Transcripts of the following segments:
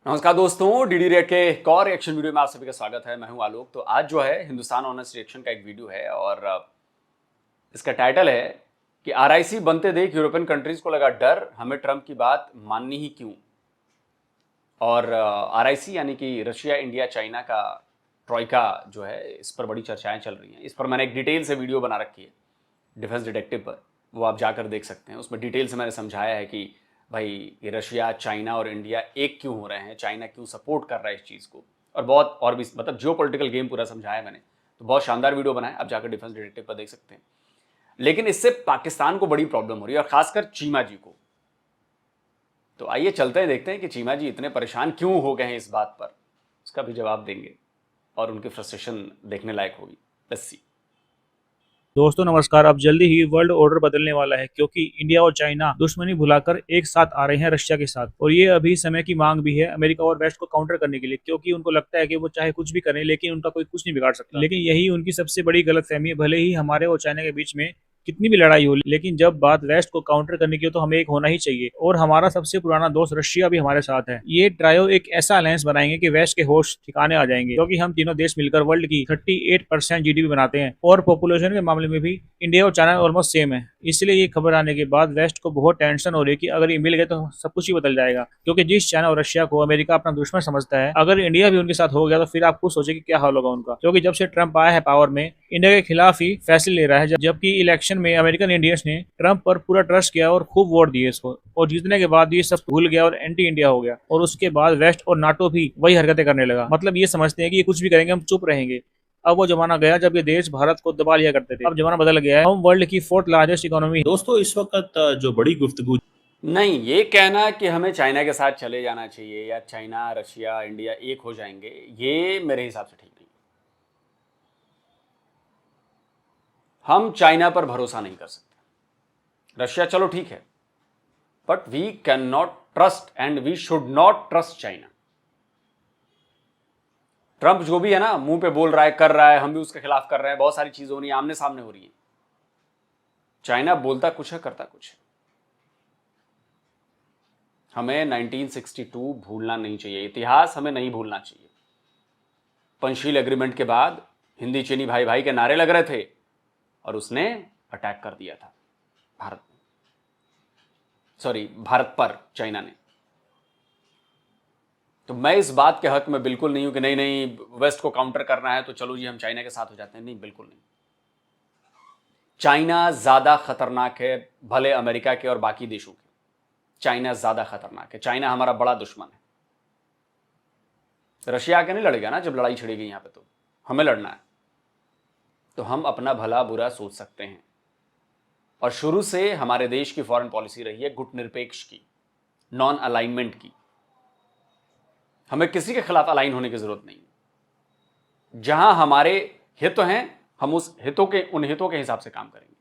नमस्कार दोस्तों, DD react के एक और रिएक्शन वीडियो में आप सभी का स्वागत है। मैं हूं आलोक। तो आज जो है हिंदुस्तान ऑनर्स रिएक्शन का एक वीडियो है और इसका टाइटल है कि आरआईसी बनते देख यूरोपियन कंट्रीज को लगा डर, हमें ट्रंप की बात माननी ही क्यों। और आरआईसी यानी कि रशिया, इंडिया, चाइना का ट्रॉइका जो है, इस पर बड़ी चर्चाएं चल रही हैं। इस पर मैंने एक डिटेल से वीडियो बना रखी है डिफेंस डिटेक्टिव पर, वो आप जाकर देख सकते हैं। उसमें डिटेल से मैंने समझाया है कि भाई ये रशिया, चाइना और इंडिया एक क्यों हो रहे हैं, चाइना क्यों सपोर्ट कर रहा है इस चीज़ को, और बहुत और भी, मतलब जियो पॉलिटिकल गेम पूरा समझाया मैंने। तो बहुत शानदार वीडियो बनाया, आप जाकर डिफेंस डिटेक्टिव पर देख सकते हैं। लेकिन इससे पाकिस्तान को बड़ी प्रॉब्लम हो रही है और खासकर चीमा जी को। तो आइए चलते हैं, देखते हैं कि चीमा जी इतने परेशान क्यों हो गए हैं इस बात पर। उसका भी जवाब देंगे और उनकी फ्रस्ट्रेशन देखने लायक होगी। Let's see. दोस्तों नमस्कार। अब जल्दी ही वर्ल्ड ऑर्डर बदलने वाला है क्योंकि इंडिया और चाइना दुश्मनी भुलाकर एक साथ आ रहे हैं रशिया के साथ, और ये अभी समय की मांग भी है अमेरिका और वेस्ट को काउंटर करने के लिए, क्योंकि उनको लगता है कि वो चाहे कुछ भी करें लेकिन उनका कोई कुछ नहीं बिगाड़ सकता। लेकिन यही उनकी सबसे बड़ी गलतफहमी है। भले ही हमारे और चाइना के बीच में कितनी भी लड़ाई हो, लेकिन जब बात वेस्ट को काउंटर करने की हो तो हमें एक होना ही चाहिए, और हमारा सबसे पुराना दोस्त रशिया भी हमारे साथ है। ये ट्रायो एक ऐसा अलायंस बनाएंगे कि वेस्ट के होश ठिकाने आ जाएंगे, क्योंकि हम तीनों देश मिलकर वर्ल्ड की 38% जीडीपी बनाते हैं, और पॉपुलेशन के मामले में भी इंडिया और चाइना ऑलमोस्ट सेम है। इसलिए ये खबर आने के बाद वेस्ट को बहुत टेंशन हो रही है कि अगर ये मिल गए तो सब कुछ ही बदल जाएगा, क्योंकि जिस चाइना और रशिया को अमेरिका अपना दुश्मन समझता है, अगर इंडिया भी उनके साथ हो गया तो फिर आप खुद सोचिए कि क्या हाल होगा उनका। क्योंकि जब से ट्रंप आया है पावर में, इंडिया के खिलाफ ही फैसले ले रहा है, जबकि इलेक्शन में अमेरिकन इंडियंस ने ट्रंप पर पूरा ट्रस्ट किया और खूब वोट दिए इसको, और जीतने के बाद ये सब भूल गया और एंटी इंडिया हो गया, और उसके बाद वेस्ट और नाटो भी वही हरकतें करने लगा। मतलब ये समझते हैं कि ये कुछ भी करेंगे हम चुप रहेंगे। अब वो जमाना गया जब ये देश भारत को दबा लिया करते थे। अब जमाना बदल गया है, हम वर्ल्ड की 4th लार्जेस्ट इकोनॉमी। दोस्तों इस वक्त जो बड़ी गुफ्तगू नहीं, ये कहना कि हमें चाइना के साथ चले जाना चाहिए या चाइना, रशिया, इंडिया एक हो जाएंगे, ये मेरे हिसाब से ठीक नहीं। हम चाइना पर भरोसा नहीं कर सकते। रशिया चलो ठीक है, but we can not trust and we should not trust China. Trump जो भी है ना, मुंह पे बोल रहा है, कर रहा है, हम भी उसके खिलाफ कर रहे हैं, बहुत सारी चीजें हो रही है, आमने सामने हो रही है। चाइना बोलता कुछ है, करता कुछ है। हमें 1962 भूलना नहीं चाहिए, इतिहास हमें नहीं भूलना चाहिए। पंचशील एग्रीमेंट के बाद हिंदी चीनी भाई भाई के नारे लग रहे थे और उसने अटैक कर दिया था भारत में, सॉरी भारत पर चाइना ने। तो मैं इस बात के हक में बिल्कुल नहीं हूं कि नहीं नहीं वेस्ट को काउंटर करना है तो चलो जी हम चाइना के साथ हो जाते हैं। नहीं, बिल्कुल नहीं। चाइना ज्यादा खतरनाक है भले अमेरिका के और बाकी देशों के। चाइना ज्यादा खतरनाक है। चाइना हमारा बड़ा दुश्मन है। रशिया आके नहीं लड़ेगा ना, जब लड़ाई छिड़ेगी यहां पे तो हमें लड़ना है। तो हम अपना भला बुरा सोच सकते हैं, और शुरू से हमारे देश की फॉरेन पॉलिसी रही है गुटनिरपेक्ष की, नॉन अलाइनमेंट की। हमें किसी के खिलाफ अलाइन होने की जरूरत नहीं। जहां हमारे हित हैं हम उन हितों के हिसाब से काम करेंगे।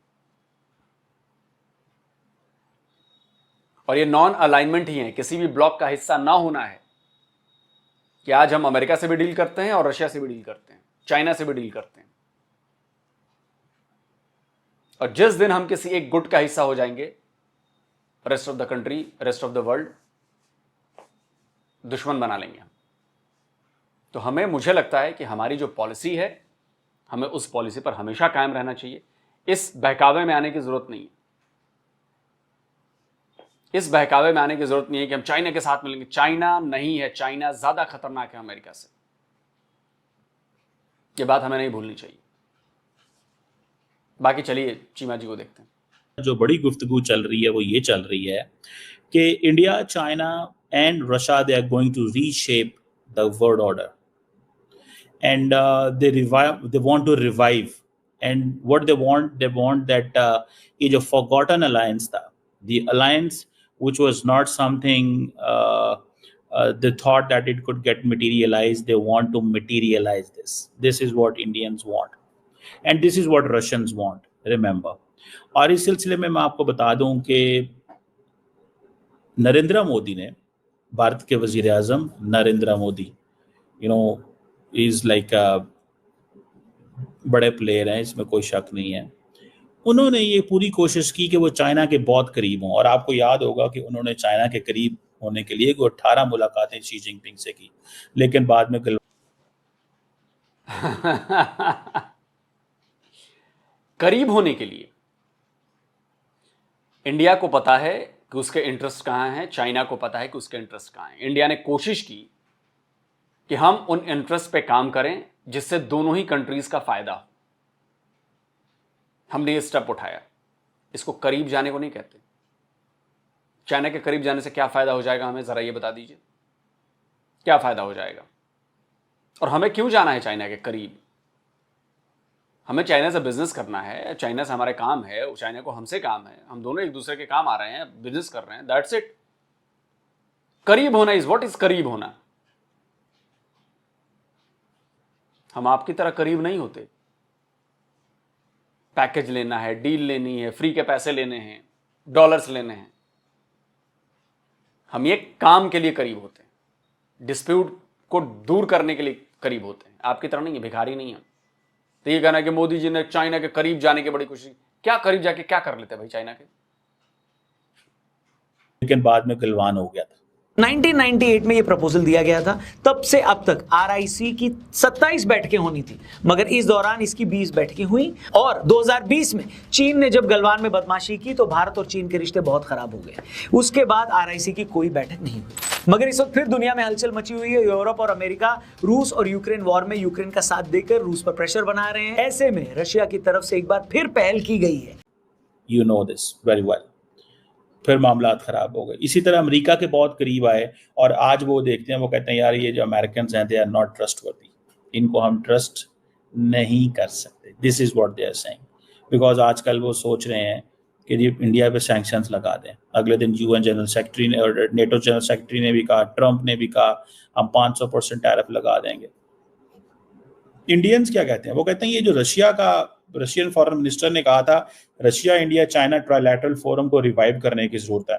और ये नॉन अलाइनमेंट ही है, किसी भी ब्लॉक का हिस्सा ना होना है। कि आज हम अमेरिका से भी डील करते हैं और रशिया से भी डील करते हैं, चाइना से भी डील करते हैं, और जिस दिन हम किसी एक गुट का हिस्सा हो जाएंगे, rest of the country, rest of the world दुश्मन बना लेंगे हम। तो हमें, मुझे लगता है कि हमारी जो पॉलिसी है, हमें उस पॉलिसी पर हमेशा कायम रहना चाहिए। इस बहकावे में आने की जरूरत नहीं है। इस बहकावे में आने की जरूरत नहीं है कि हम चाइना के साथ मिलेंगे। चाइना नहीं है, चाइना ज्यादा खतरनाक है अमेरिका से। ये बात हमें नहीं भूलनी चाहिए। बाकी चलिए चीमा जी को देखते हैं। जो बड़ी गुफ्तगू चल रही है वो ये चल रही है कि India, China and Russia they are going to reshape the world order and they want to revive and what they want that ये जो फॉरगॉटन अलायंस था, the alliance which was not something they thought that it could get materialized, they want to materialize this is what Indians want and this is what Russians want, remember। और इस सिलसिले में मैं आपको बता दूं कि नरेंद्र मोदी ने, भारत के वजीर आजम Narendra Modi, you know is like बड़े प्लेयर हैं, इसमें कोई शक नहीं है। उन्होंने ये पूरी कोशिश की कि वो चाइना के बहुत करीब हों, और आपको याद होगा कि उन्होंने चाइना के करीब होने के लिए, वो 18 मुलाकातें शी जिनपिंग से की, लेकिन बाद में करीब होने के लिए इंडिया को पता है कि उसके इंटरेस्ट कहां हैं, चाइना को पता है कि उसके इंटरेस्ट कहां हैं। इंडिया ने कोशिश की कि हम उन इंटरेस्ट पे काम करें जिससे दोनों ही कंट्रीज का फायदा हो। हमने ये स्टेप उठाया। इसको करीब जाने को नहीं कहते। चाइना के करीब जाने से क्या फायदा हो जाएगा, हमें जरा ये बता दीजिए, क्या फायदा हो जाएगा और हमें क्यों जाना है चाइना के करीब? हमें चाइना से बिजनेस करना है, चाइना से हमारे काम है, चाइना को हमसे काम है, हम दोनों एक दूसरे के काम आ रहे हैं, बिजनेस कर रहे हैं, दैट्स इट। करीब होना इज व्हाट इज करीब होना। हम आपकी तरह करीब नहीं होते। पैकेज लेना है, डील लेनी है, फ्री के पैसे लेने हैं, डॉलर्स लेने हैं। हम ये काम के लिए करीब होते हैं, डिस्प्यूट को दूर करने के लिए करीब होते हैं। आपकी तरह नहीं है, भिखारी नहीं है। तो ये कहना है कि मोदी जी ने चाइना के करीब जाने की बड़ी खुशी, क्या करीब जाके क्या कर लेते भाई चाइना के? लेकिन बाद में गलवान हो गया था। 1998 में ये प्रपोजल दिया गया था। तब से अब तक आरआईसी की 27 बैठकें होनी थी, मगर इस दौरान इसकी 20 बैठकें हुई। और 2020 में चीन ने जब गलवान में बदमाशी की तो भारत और चीन के रिश्ते बहुत खराब हो गए। उसके बाद आरआईसी की कोई बैठक नहीं हुई। मगर इस वक्त फिर दुनिया में हलचल मची हुई है। यूरोप और अमेरिका रूस और यूक्रेन वॉर में यूक्रेन का साथ देकर रूस पर प्रेशर बना रहे हैं। ऐसे में रशिया की तरफ से एक बार फिर पहल की गई है। You know this very well. फिर मामला खराब हो गए। इसी तरह अमेरिका के बहुत करीब आए और आज वो देखते हैं, वो कहते हैं यार ये जो अमेरिकन हैं दे आर नॉट ट्रस्टवर्दी, इनको हम ट्रस्ट नहीं कर सकते। This is what they are saying, because आजकल वो सोच रहे हैं कि जी इंडिया पे सैंक्शंस लगा दें। अगले दिन यूएन जनरल सेक्रेटरी ने और नेटो जनरल सेक्रेटरी ने भी कहा, ट्रंप ने भी कहा हम 500% टैरिफ लगा देंगे। इंडियंस क्या कहते हैं? वो कहते हैं ये जो रशियन फॉरेन मिनिस्टर ने कहा था Russia India China trilateral forum को रिवाइव करने की जरूरत है।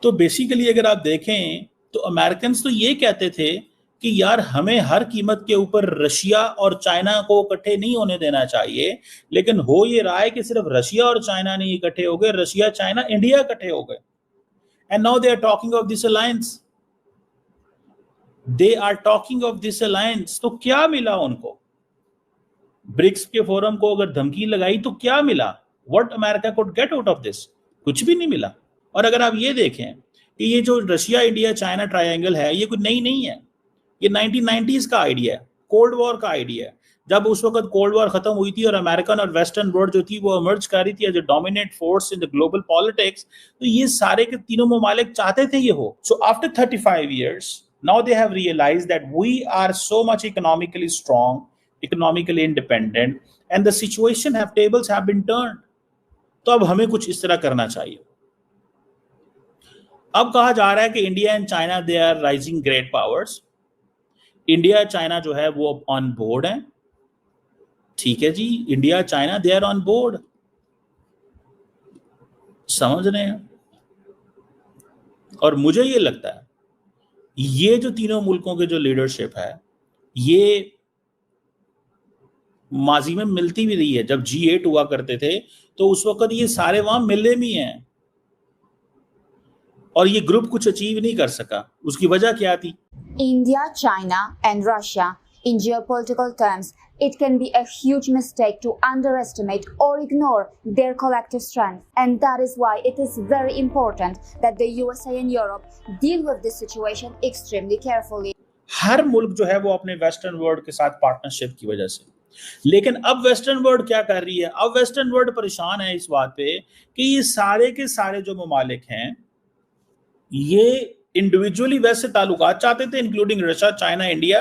तो बेसिकली अगर आप देखें तो अमेरिकन तो ये कहते थे कि यार हमें हर कीमत के ऊपर रशिया और चाइना को इकट्ठे नहीं होने देना चाहिए, लेकिन हो ये रहा है कि सिर्फ रशिया और चाइना नहीं इकट्ठे हो गए, रशिया चाइना इंडिया इकट्ठे हो गए। And now they are talking of this alliance, they are talking of this alliance. तो क्या मिला उनको? ब्रिक्स के फोरम को अगर धमकी लगाई तो क्या मिला? What America could get out of this? कुछ भी नहीं मिला। और अगर आप ये देखें कि ये जो रशिया इंडिया चाइना ट्रायंगल है ये कुछ नई नहीं है, ये 1990s का आइडिया है, कोल्ड वॉर का आइडिया है। जब उस वक्त कोल्ड वॉर खत्म हुई थी और अमेरिकन और वेस्टर्न वर्ल्ड जो थी वो इमर्ज कर रही थी as a dominant force in the global politics, तो ये सारे के तीनों ममालिक चाहते थे ये हो। So after 35 years now they have realized that we are so much economically strong, economically independent, and the situation tables have been turned. तो अब हमें कुछ इस तरह करना चाहिए। अब कहा जा रहा है कि India and China they are rising great powers. India China जो है वो ऑन बोर्ड है। ठीक है जी, India China they are on board, समझ रहे हैं। और मुझे ये लगता है ये जो तीनों मुल्कों के जो लीडरशिप है ये माजी में मिलती भी रही है। जब G8 हुआ करते थे तो उस वक्त ये सारे वहां मिले भी हैं और ये ग्रुप कुछ अचीव नहीं कर सका। उसकी वजह क्या थी? India, China, and Russia, in geopolitical terms, it can be a huge mistake to underestimate or ignore their collective strength. And that is why it is very important that the USA and Europe deal with this situation extremely carefully. हर मुल्क जो है वो अपने western world के साथ partnership की वजह से, लेकिन अब वेस्टर्न वर्ल्ड क्या कर रही है? अब वेस्टर्न वर्ल्ड परेशान है इस बात पे कि ये सारे के सारे जो ममालिक हैं ये इंडिविजुअली वैसे ताल्लुकात चाहते थे, इंक्लूडिंग रशिया, चाइना, इंडिया।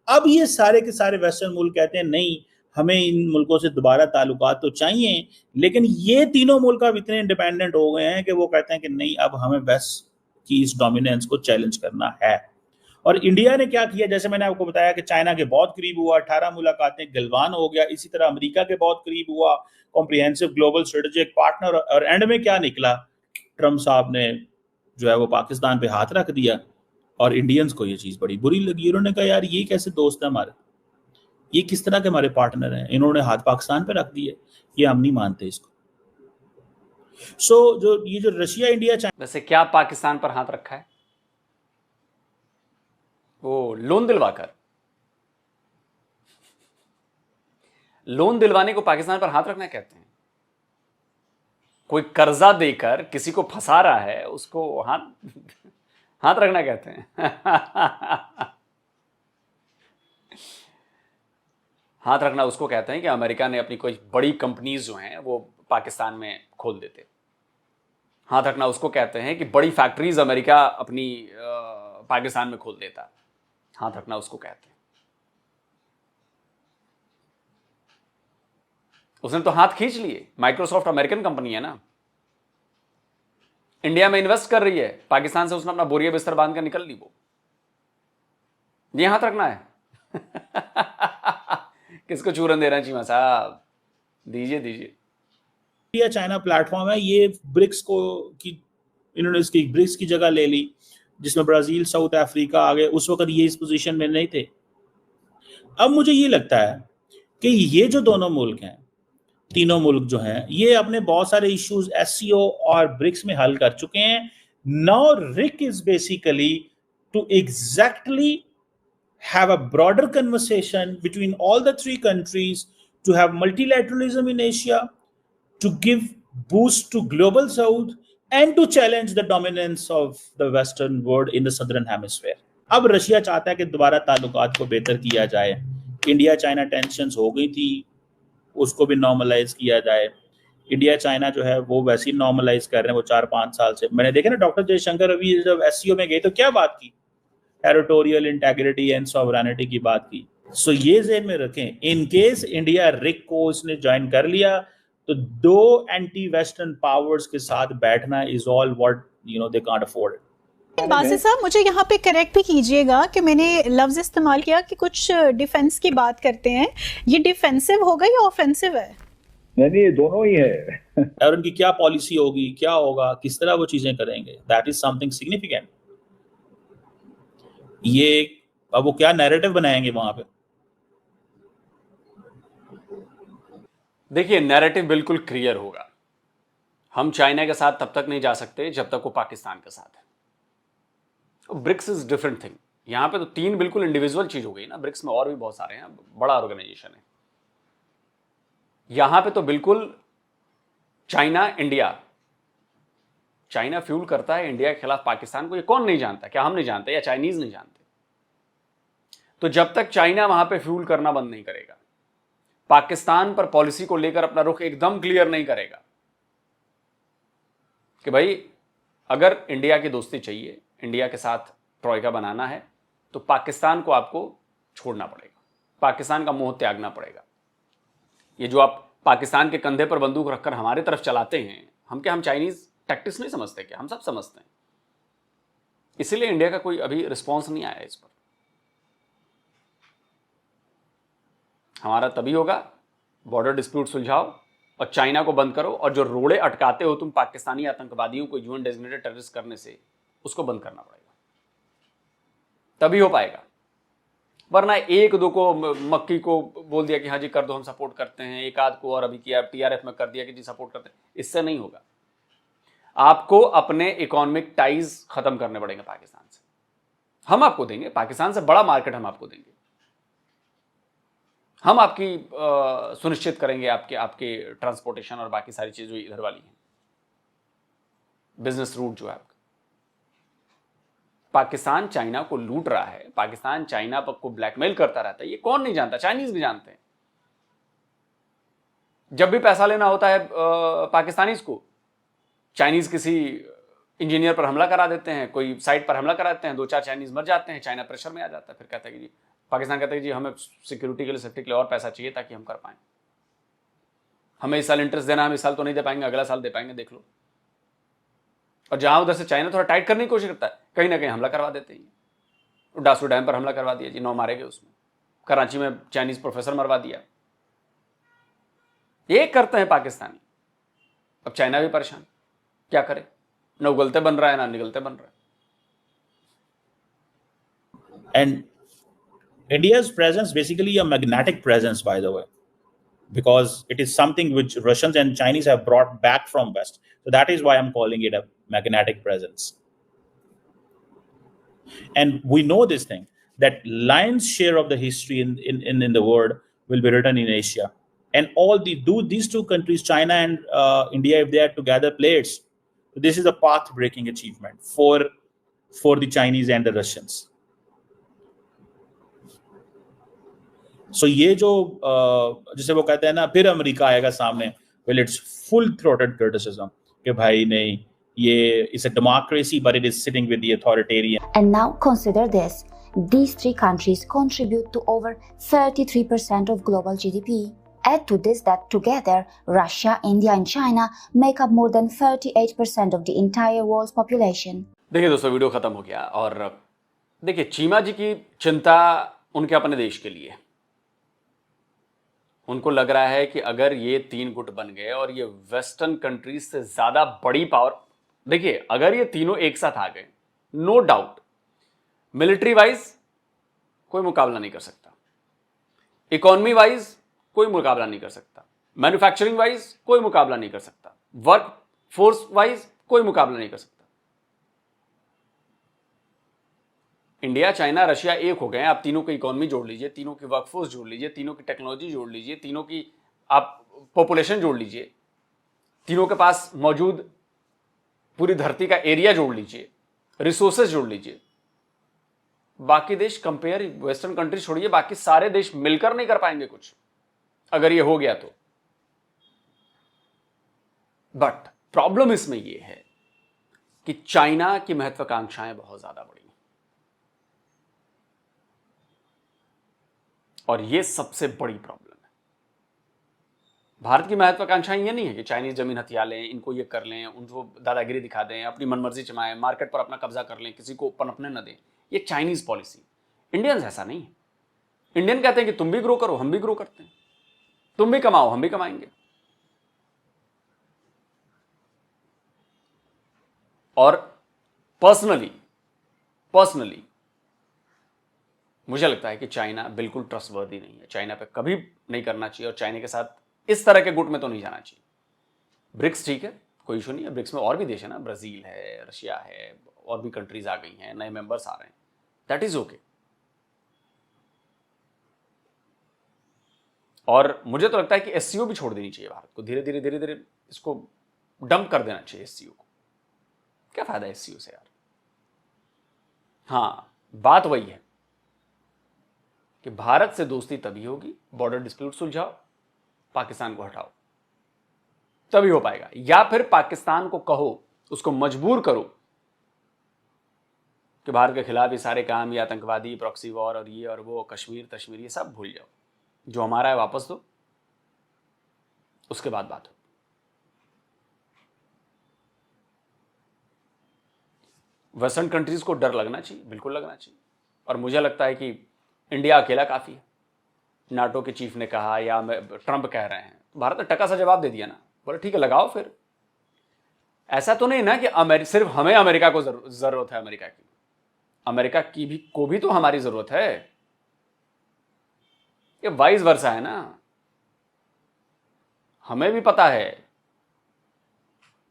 अब ये सारे के सारे वेस्टर्न मुल्क कहते हैं नहीं, हमें इन मुल्कों से दोबारा ताल्लुकात तो चाहिए, लेकिन ये तीनों मुल्क अब इतने इंडिपेंडेंट हो गए हैं कि वो कहते हैं कि नहीं, अब हमें वेस्ट की इस डोमिनेंस को चैलेंज करना है। और इंडिया ने क्या किया? जैसे मैंने आपको बताया कि चाइना के बहुत करीब हुआ, 18 मुलाकातें गलवान हो गया। इसी तरह अमेरिका के बहुत करीब हुआ, कॉम्प्रिहेंसिव ग्लोबल स्ट्रेटेजिक पार्टनर। और एंड में क्या निकला? ट्रम्प साहब ने जो है वो पाकिस्तान पे हाथ रख दिया और इंडियंस को ये चीज बड़ी बुरी लगी। उन्होंने कहा यार ये कैसे दोस्त है हमारे, ये किस तरह के हमारे पार्टनर हैं, इन्होंने हाथ पाकिस्तान पे रख दिए, ये हम नहीं मानते इसको। सो जो ये जो रशिया इंडिया वैसे क्या पाकिस्तान पर हाथ रखा है? वो लोन दिलवाकर, लोन दिलवाने को पाकिस्तान पर हाथ रखना कहते हैं। कोई कर्जा देकर किसी को फंसा रहा है उसको हाथ रखना कहते हैं। हाथ रखना उसको कहते हैं कि अमेरिका ने अपनी कोई बड़ी कंपनीज जो हैं वो पाकिस्तान में खोल देते। हाथ रखना उसको कहते हैं कि बड़ी फैक्ट्रीज अमेरिका अपनी पाकिस्तान में खोल देता। हाथ रखना उसको कहते हैं। उसने तो हाथ खींच लिए। माइक्रोसॉफ्ट अमेरिकन कंपनी है ना, इंडिया में इन्वेस्ट कर रही है, पाकिस्तान से उसने अपना बोरिया बिस्तर बांध कर निकल ली। वो ये हाथ रखना है। किसको चूरन दे रहे हैं चीमा साहब? दीजिए दीजिए। इंडिया चाइना प्लेटफॉर्म है, ये ब्रिक्स को की इन्होंने इसकी ब्रिक्स की जगह ले ली, जिसमें ब्राजील, साउथ अफ्रीका आ गए। उस वक्त ये इस पोजीशन में नहीं थे। अब मुझे ये लगता है कि ये जो दोनों मुल्क हैं, तीनों मुल्क जो हैं, ये अपने बहुत सारे इश्यूज एससीओ और ब्रिक्स में हल कर चुके हैं। Now RIC is basically to exactly have a broader conversation between all the three countries, to have multilateralism in Asia, to give boost to global south, and to challenge the dominance of the western world in the southern hemisphere. अब Russia चाहता है कि दोबारा ताल्लुकात को बेहतर किया जाए। इंडिया चाइना टेंशंस हो गई थी, उसको भी नॉर्मलाइज किया जाए। इंडिया चाइना जो है वो वैसे ही नॉर्मलाइज कर रहे हैं, वो 4-5 साल से। मैंने देखा ना, डॉक्टर जयशंकर अभी जब एससीओ में गए तो क्या बात की, टेरिटोरियल इंटेग्रिटी एंड सॉवरेनिटी की बात की। सो ये ज़हन में रखें, इन केस इंडिया रिक को इसने ज्वाइन कर लिया तो दो एंटी वेस्टर्न पावर्स के साथ बैठना is all what they can't afford. Basit साहब, मुझे यहाँ पे करेक्ट भी कीजिएगा कि मैंने लफ्ज इस्तेमाल किया कि कुछ डिफेंस की बात करते हैं। ये डिफेंसिव होगा या ऑफेंसिव है? नहीं, ये दोनों ही है। और उनकी क्या पॉलिसी होगी, क्या होगा, किस तरह वो चीजें करेंगे, दैट इज समथिंग सिग्निफिकेंट। ये अब वो क्या नैरेटिव बनाएंगे वहां पे? देखिए, नैरेटिव बिल्कुल क्लियर होगा। हम चाइना के साथ तब तक नहीं जा सकते जब तक वो पाकिस्तान के साथ है। BRICS is different thing. यहां पे तो 3 बिल्कुल इंडिविजुअल चीज हो गई ना। ब्रिक्स में और भी बहुत सारे हैं, बड़ा ऑर्गेनाइजेशन है। यहां पे तो बिल्कुल चाइना इंडिया। चाइना फ्यूल करता है इंडिया के खिलाफ पाकिस्तान को। ये कौन नहीं जानता? क्या हम नहीं जानते या चाइनीज नहीं जानते? तो जब तक चाइना वहां पे फ्यूल करना बंद नहीं करेगा, पाकिस्तान पर पॉलिसी को लेकर अपना रुख एकदम क्लियर नहीं करेगा कि भाई अगर इंडिया की दोस्ती चाहिए, इंडिया के साथ ट्रॉयका बनाना है, तो पाकिस्तान को आपको छोड़ना पड़ेगा, पाकिस्तान का मोह त्यागना पड़ेगा। ये जो आप पाकिस्तान के कंधे पर बंदूक रखकर हमारे तरफ चलाते हैं, हम चाइनीज टैक्टिक्स नहीं समझते क्या? हम सब समझते हैं। इसीलिए इंडिया का कोई अभी रिस्पॉन्स नहीं आया इस पर। हमारा तभी होगा, बॉर्डर डिस्प्यूट सुलझाओ और चाइना को बंद करो, और जो रोड़े अटकाते हो तुम पाकिस्तानी आतंकवादियों को यूएन डेजिग्नेटेड टेररिस्ट करने से, उसको बंद करना पड़ेगा, तभी हो पाएगा। वरना एक दो को, मक्की को बोल दिया कि हाँ जी कर दो, हम सपोर्ट करते हैं, एक आध को और अभी किया टीआरएफ में कर दिया कि जी सपोर्ट करते हैं, इससे नहीं होगा। आपको अपने इकोनॉमिक टाइज खत्म करने पड़ेंगे पाकिस्तान से। हम आपको देंगे, पाकिस्तान से बड़ा मार्केट हम आपको देंगे, हम आपकी सुनिश्चित करेंगे आपके ट्रांसपोर्टेशन और बाकी सारी चीजें जो इधर वाली हैं, बिजनेस रूट जो है आपका। पाकिस्तान चाइना को लूट रहा है, पाकिस्तान चाइना को ब्लैकमेल करता रहता है, ये कौन नहीं जानता? चाइनीज भी जानते हैं। जब भी पैसा लेना होता है पाकिस्तानीज को, चाइनीज किसी इंजीनियर पर हमला करा देते हैं, कोई साइट पर हमला करा देते हैं, 2-4 चाइनीज मर जाते हैं, चाइना प्रेशर में आ जाता है, फिर कहता है कि जी, पाकिस्तान कहता है कि जी हमें सिक्योरिटी के लिए, सेफ्टी के लिए और पैसा चाहिए ताकि हम कर पाएं, हमें इस साल इंटरेस्ट देना, हम इस साल तो नहीं दे पाएंगे, अगला साल दे पाएंगे, देख लो। और जहां उधर से चाइना थोड़ा टाइट करने की कोशिश करता है, कहीं ना कहीं हमला करवा देते हैं। डासू डैम पर हमला करवा दिया जी, 9 मारे गए उसमें। कराची में चाइनीज प्रोफेसर मरवा दिया। ये करते हैं पाकिस्तानी। अब चाइना भी परेशान, क्या करे? न उगलते बन रहा है, ना निगलते बन रहा है। And India's presence basically a magnetic presence, by the way. because it is something which Russians and Chinese have brought back from West. So that is why I'm calling it a magnetic presence. And we know this thing, that lion's share of the history in the world will be written in Asia. And these two countries, China and India, if they are together players, this is a path-breaking achievement for the Chinese and the Russians. So ये जो जिसे वो कहते हैं ना, फिर America आएगा सामने, well it's full-throated criticism कि भाई नहीं, ये is a democracy but it is sitting with the authoritarian. And now consider this. These three countries contribute to over 33% of global GDP. Add to this that together, Russia, India and China make up more than 38% of the entire world's population. देखिए दोस्तों, video खत्म हो गया। और देखिए, चीमा जी की चिंता उनके अपने देश के लिए। उनको लग रहा है कि अगर ये तीन गुट बन गए और ये वेस्टर्न कंट्रीज से ज्यादा बड़ी पावर, देखिए अगर ये तीनों एक साथ आ गए, नो डाउट मिलिट्री वाइज कोई मुकाबला नहीं कर सकता, इकोनॉमी वाइज कोई मुकाबला नहीं कर सकता, मैन्युफैक्चरिंग वाइज कोई मुकाबला नहीं कर सकता, वर्क फोर्स वाइज कोई मुकाबला नहीं कर सकता। इंडिया, चाइना, रशिया एक हो गए हैं। आप तीनों की इकोनॉमी जोड़ लीजिए, तीनों की वर्कफोर्स जोड़ लीजिए, तीनों की टेक्नोलॉजी जोड़ लीजिए, तीनों की आप पॉपुलेशन जोड़ लीजिए, तीनों के पास मौजूद पूरी धरती का एरिया जोड़ लीजिए, रिसोर्सेज जोड़ लीजिए। बाकी देश कंपेयर, वेस्टर्न कंट्री छोड़िए, बाकी सारे देश मिलकर नहीं कर पाएंगे कुछ, अगर ये हो गया तो। बट प्रॉब्लम इसमें यह है कि चाइना की महत्वाकांक्षाएं बहुत ज्यादा बड़ी, और यह सबसे बड़ी प्रॉब्लम है। भारत की महत्वाकांक्षाएं ये नहीं है कि चाइनीज जमीन हथिया लें, इनको ये कर लें, उनको दादागिरी दिखा दें, अपनी मनमर्जी चमाएं, मार्केट पर अपना कब्जा कर लें, किसी को पनपने न दें। ये चाइनीज पॉलिसी। इंडियंस ऐसा नहीं है। इंडियन कहते हैं कि तुम भी ग्रो करो, हम भी ग्रो करते हैं, तुम भी कमाओ, हम भी कमाएंगे। और पर्सनली मुझे लगता है कि चाइना बिल्कुल ट्रस्टवर्दी नहीं है। चाइना पे कभी नहीं करना चाहिए, और चाइना के साथ इस तरह के गुट में तो नहीं जाना चाहिए। ब्रिक्स ठीक है, कोई इशू नहीं है। ब्रिक्स में और भी देश है ना, ब्राजील है, रशिया है, और भी कंट्रीज आ गई हैं, नए मेंबर्स आ रहे हैं, दैट इज ओके। और मुझे तो लगता है कि एससीओ भी छोड़ देनी चाहिए भारत को। धीरे धीरे इसको डंप कर देना चाहिए एससीओ को। क्या फायदा एससीओ से यार। हाँ, बात वही है कि भारत से दोस्ती तभी होगी, बॉर्डर डिस्प्यूट सुलझाओ, पाकिस्तान को हटाओ, तभी हो पाएगा। या फिर पाकिस्तान को कहो, उसको मजबूर करो कि भारत के खिलाफ ये सारे काम, ये आतंकवादी, प्रॉक्सी वॉर और ये और वो, कश्मीर तश्मीर, ये सब भूल जाओ, जो हमारा है वापस दो, उसके बाद बात हो। वेस्टर्न कंट्रीज को डर लगना चाहिए, बिल्कुल लगना चाहिए। और मुझे लगता है कि इंडिया अकेला काफी है। नाटो के चीफ ने कहा, या ट्रंप कह रहे हैं, भारत ने टका सा जवाब दे दिया ना, बोले ठीक है लगाओ। फिर ऐसा तो नहीं ना कि सिर्फ हमें अमेरिका को जरूरत है, अमेरिका की, अमेरिका की को भी तो हमारी जरूरत है। ये वाइस वर्सा है ना। हमें भी पता है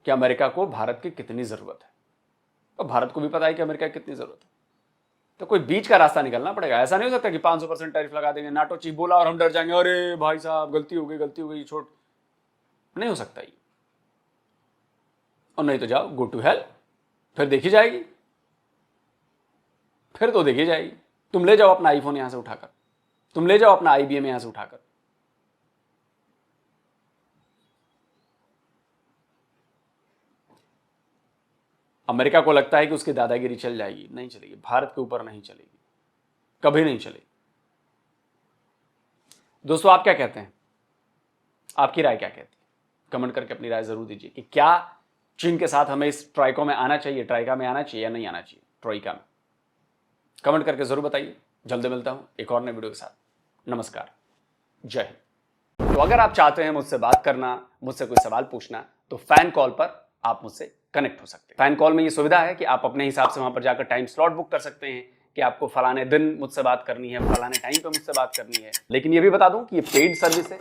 कि अमेरिका को भारत की कितनी जरूरत है, और भारत को भी पता है कि अमेरिका की कितनी जरूरत है। तो कोई बीच का रास्ता निकलना पड़ेगा। ऐसा नहीं हो सकता कि 500% टैरिफ लगा देंगे, नाटो चीफ बोला और हम डर जाएंगे, अरे भाई साहब गलती हो गई, छोड़। नहीं हो सकता ये। और नहीं तो जाओ, गो टू हेल, फिर देखी जाएगी, फिर तो देखी जाएगी। तुम ले जाओ अपना आईफोन यहां से उठाकर, तुम ले जाओ अपना आईबीएम यहां से उठाकर। अमेरिका को लगता है कि उसकी दादागिरी चल जाएगी, नहीं चलेगी। भारत के ऊपर नहीं चलेगी, कभी नहीं चलेगी। दोस्तों आप क्या कहते हैं? आपकी राय क्या कहती है? कमेंट करके अपनी राय जरूर दीजिए कि क्या चीन के साथ हमें इस ट्राइका में आना चाहिए या नहीं आना चाहिए, ट्राइका में। कमेंट करके जरूर बताइए। जल्दी मिलता हूं एक और नए वीडियो के साथ। नमस्कार, जय हिंद। तो अगर आप चाहते हैं मुझसे बात करना, मुझसे कोई सवाल पूछना, तो फैन कॉल पर आप मुझसे कनेक्ट हो सकते हैं। फैन कॉल में ये सुविधा है कि आप अपने हिसाब से वहां पर जाकर टाइम स्लॉट बुक कर सकते हैं कि आपको फलाने दिन मुझसे बात करनी है, फलाने टाइम पे मुझसे बात करनी है। लेकिन ये भी बता दूं कि ये पेड सर्विस है,